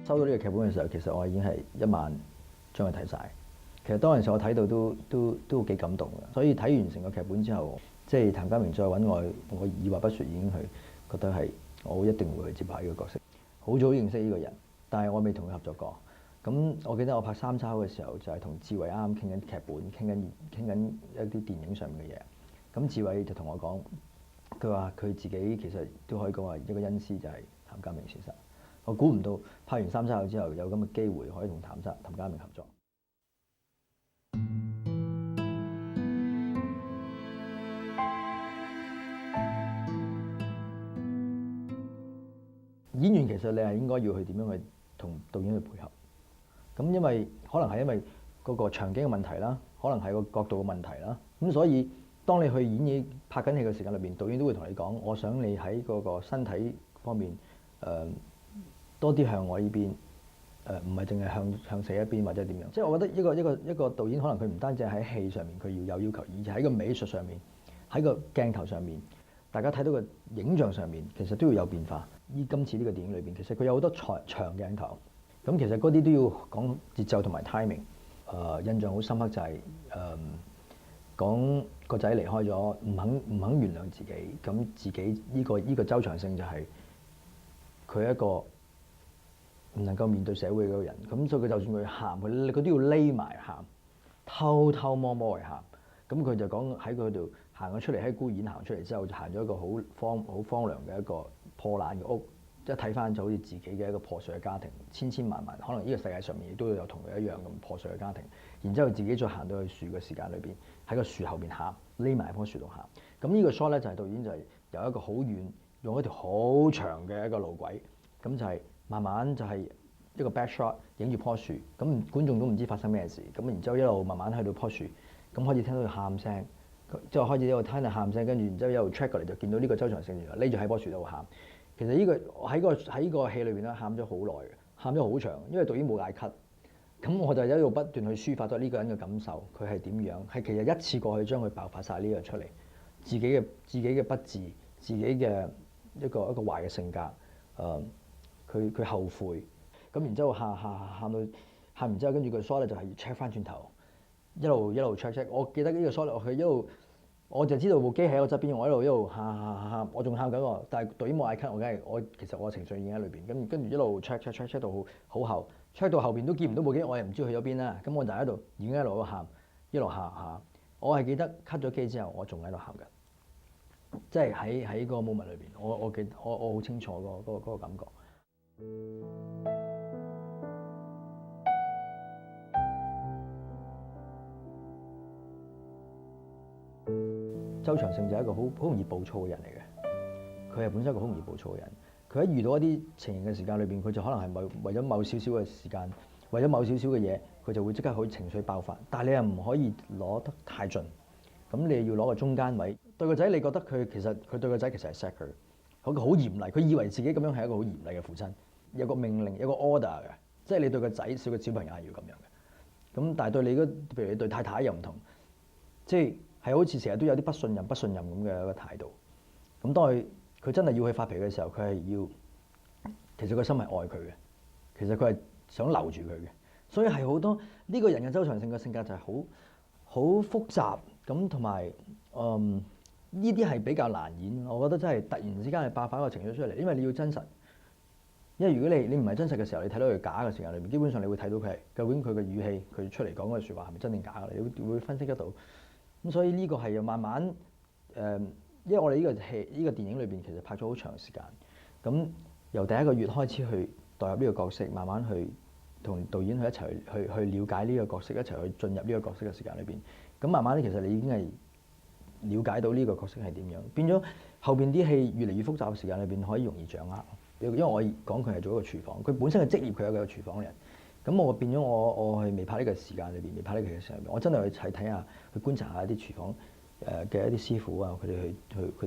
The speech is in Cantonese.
收到呢個劇本嘅時候，其實我已經係一晚將佢睇晒。其實當陣時我睇到都幾感動嘅，所以睇完成個劇本之後，即係譚家明再揾我二話不說已經去覺得係我一定會去接拍呢個角色。好早認識呢個人，但係我未同佢合作過。咁我記得我拍三抄嘅時候，就係同志偉啱啱傾緊劇本，傾緊一啲電影上面嘅嘢。咁志偉就同我講，佢話佢自己其實都可以講話一個恩師就係譚家明先生。我估唔到拍完三抄之後有咁嘅機會可以同譚家明合作。演員其實你係應該要去點樣去同導演去配合。咁因為可能係因為嗰個場景嘅問題啦，可能係個角度嘅問題啦。咁所以當你去演嘢拍緊戲嘅時間裏邊，導演都會同你講：我想你喺嗰個身體方面多啲向我呢邊，唔係淨係向死一邊或者點樣。即係我覺得一個導演可能佢唔單止喺戲上面佢要有要求，而係喺個美術上面，喺個鏡頭上面，大家睇到嘅影像上面，其實都要有變化。今次呢個電影裏邊，其實佢有好多長鏡頭，咁其實嗰啲都要講節奏同埋 timing。印象好深刻就係講個仔離開咗，唔肯原諒自己，咁自己呢個周長勝就係佢一個唔能夠面對社會嗰個人，咁所以佢就算佢喊，佢都要匿埋喊，偷偷摸摸去喊。咁佢就講喺佢度行咗出嚟，喺孤兒院行出嚟之後，就行咗一個好荒涼嘅一個破爛嘅屋，一睇翻就好似自己嘅一個破碎嘅家庭，千萬，可能呢個世界上面亦都有同佢一樣咁破碎嘅家庭。然之後自己再行到去樹嘅時間裏邊，喺個樹後邊喊，匿埋喺棵樹度喊。咁呢個 shot 咧就係導演就係由一個好遠，用一條好長嘅一個路軌，咁就係慢慢就係一個 back shot 影住棵樹，咁觀眾都唔知發生咩事，咁然之後一路慢慢去到棵樹，咁開始聽到佢喊聲，之後開始一路聽到喊聲，跟住然之後一路 check 過嚟就見到呢個周長勝原來匿住喺棵樹度喊。其實呢個喺個戲裏邊咧喊咗好耐嘅，喊咗好長，因為導演冇嗌 cut。咁我就一路不斷去抒發咗呢個人嘅感受，佢係點樣？係其實一次過去將佢爆發晒呢樣出嚟，自己嘅不智，自己嘅一個壞嘅性格，佢後悔，咁然之後喊完之後，跟住個 shot 咧就係 check 翻轉頭，一路 check。我記得呢個 shot 佢一路，我就知道部機喺我側邊，我一路喊，我仲喊緊喎，但係導演冇嗌 cut，其實我情緒已經喺裏邊，跟住一路 check 到好後。check 到後邊都見唔到部機，我又唔知去咗邊啦。咁我就喺度已經一路喊，一路喊。我係記得 cut 咗機之後，我仲喺度喊緊，即係喺個 moment 裏邊，我好清楚嗰個感覺。周長勝就係一個好容易暴躁嘅人嚟嘅，佢係本身一個好容易暴躁嘅人。佢喺遇到一啲情形嘅時間裏邊，佢就可能係為咗某少少嘅時間，為咗某少少嘅嘢，佢就會即刻好情緒爆發。但係你又唔可以攞得太盡，咁你要攞個中間位。對個仔，你覺得佢對個仔其實係錫佢，好嚴厲。佢以為自己咁樣係一個好嚴厲嘅父親，有個命令，有個 order 嘅，即係你對個仔小朋友係要咁樣嘅。咁但係對你譬如你對太太又唔同，即係好似成日都有啲不信任咁嘅一個態度。咁當佢真係要去發脾氣嘅時候，佢係要，其實個心係愛佢嘅，其實佢係想留住佢嘅，所以係好多呢個人嘅周長勝嘅性格就係好複雜咁，同埋呢啲係比較難演。我覺得真係突然之間係爆發一個情緒出嚟，因為你要真實。因為如果你唔係真實嘅時候，你睇到佢假嘅時間裏面，基本上你會睇到佢係究竟佢嘅語氣，佢出嚟講嘅説話係咪真定假嘅，你會分析得到。咁所以呢個係要慢慢因為我哋呢個電影裏邊其實拍咗好長時間，咁由第一個月開始去代入呢個角色，慢慢去同導演去一齊去了解呢個角色，一齊去進入呢個角色嘅時間裏邊，咁慢慢咧其實你已經係了解到呢個角色係點樣，變咗後邊啲戲越嚟越複雜嘅時間裏邊可以容易掌握。因為我講佢係做一個廚房，佢本身嘅職業佢係一個廚房嘅人，咁我變咗我係未拍呢個時間裏邊，未拍呢個戲嘅時間裏邊，我真係去睇下，去觀察下一啲廚房嘅一啲師傅啊，佢哋去